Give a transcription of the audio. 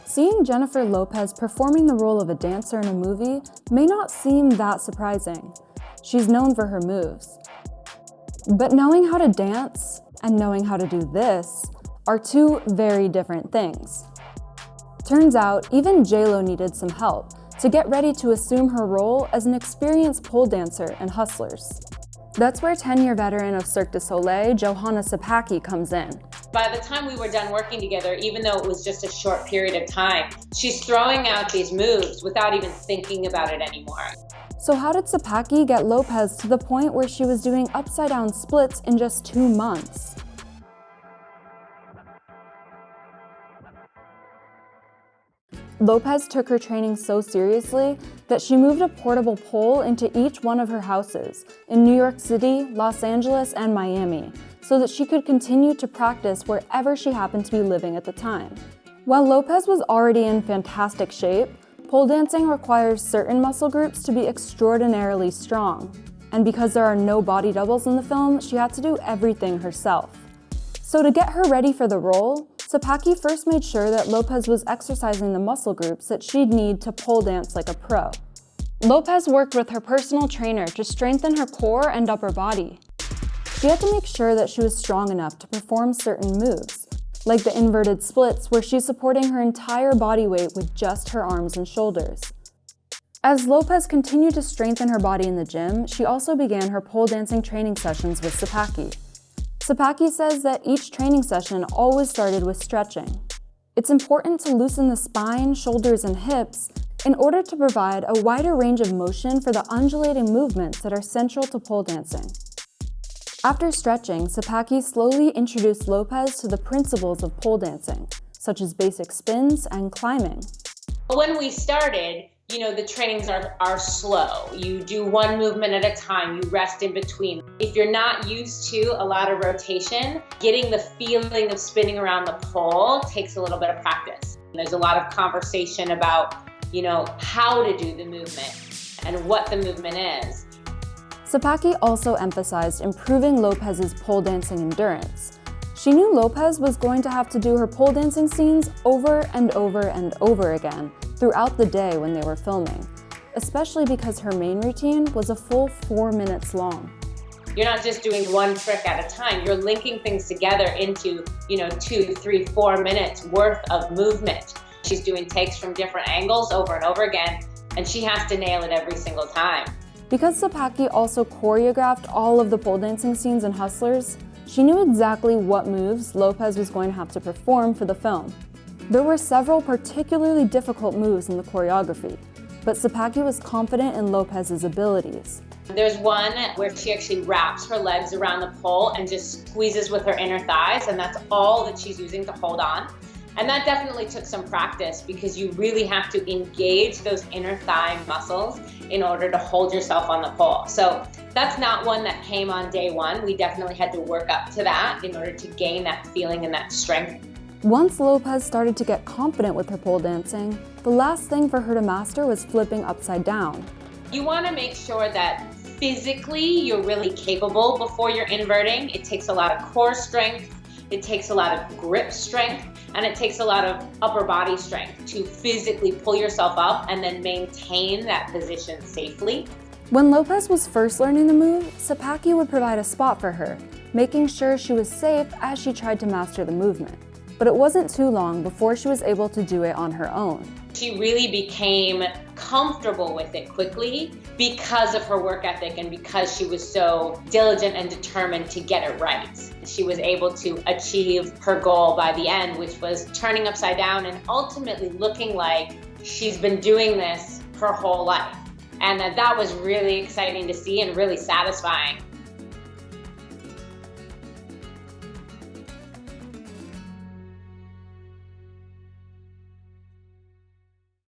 Seeing Jennifer Lopez performing the role of a dancer in a movie may not seem that surprising. She's known for her moves. But knowing how to dance and knowing how to do this are two very different things. Turns out, even J.Lo needed some help to get ready to assume her role as an experienced pole dancer in Hustlers. That's where 10-year veteran of Cirque du Soleil, Johanna Sapakie, comes in. By the time we were done working together, even though it was just a short period of time, she's throwing out these moves without even thinking about it anymore. So how did Sapakie get Lopez to the point where she was doing upside-down splits in just 2 months? Lopez took her training so seriously that she moved a portable pole into each one of her houses in New York City, Los Angeles, and Miami, so that she could continue to practice wherever she happened to be living at the time. While Lopez was already in fantastic shape, pole dancing requires certain muscle groups to be extraordinarily strong. And because there are no body doubles in the film, she had to do everything herself. So to get her ready for the role, Sapakie first made sure that Lopez was exercising the muscle groups that she'd need to pole dance like a pro. Lopez worked with her personal trainer to strengthen her core and upper body. She had to make sure that she was strong enough to perform certain moves, like the inverted splits where she's supporting her entire body weight with just her arms and shoulders. As Lopez continued to strengthen her body in the gym, she also began her pole dancing training sessions with Sapakie. Sapakie says that each training session always started with stretching. It's important to loosen the spine, shoulders, and hips in order to provide a wider range of motion for the undulating movements that are central to pole dancing. After stretching, Sapakie slowly introduced Lopez to the principles of pole dancing, such as basic spins and climbing. When we started, the trainings are slow. You do one movement at a time, you rest in between. If you're not used to a lot of rotation, getting the feeling of spinning around the pole takes a little bit of practice. There's a lot of conversation about, how to do the movement and what the movement is. Sapakie also emphasized improving Lopez's pole dancing endurance. She knew Lopez was going to have to do her pole dancing scenes over and over and over again throughout the day when they were filming, especially because her main routine was a full 4 minutes long. You're not just doing one trick at a time, you're linking things together into, 2, 3, 4 minutes worth of movement. She's doing takes from different angles over and over again, and she has to nail it every single time. Because Sapakie also choreographed all of the pole dancing scenes in Hustlers, she knew exactly what moves Lopez was going to have to perform for the film. There were several particularly difficult moves in the choreography, but Sapakie was confident in Lopez's abilities. There's one where she actually wraps her legs around the pole and just squeezes with her inner thighs, and that's all that she's using to hold on. And that definitely took some practice because you really have to engage those inner thigh muscles in order to hold yourself on the pole. So that's not one that came on day one. We definitely had to work up to that in order to gain that feeling and that strength. Once Lopez started to get confident with her pole dancing, the last thing for her to master was flipping upside down. You want to make sure that physically you're really capable before you're inverting. It takes a lot of core strength, it takes a lot of grip strength, and it takes a lot of upper body strength to physically pull yourself up and then maintain that position safely. When Lopez was first learning the move, Sapakie would provide a spot for her, making sure she was safe as she tried to master the movement. But it wasn't too long before she was able to do it on her own. She really became comfortable with it quickly because of her work ethic and because she was so diligent and determined to get it right. She was able to achieve her goal by the end, which was turning upside down and ultimately looking like she's been doing this her whole life. And that was really exciting to see and really satisfying.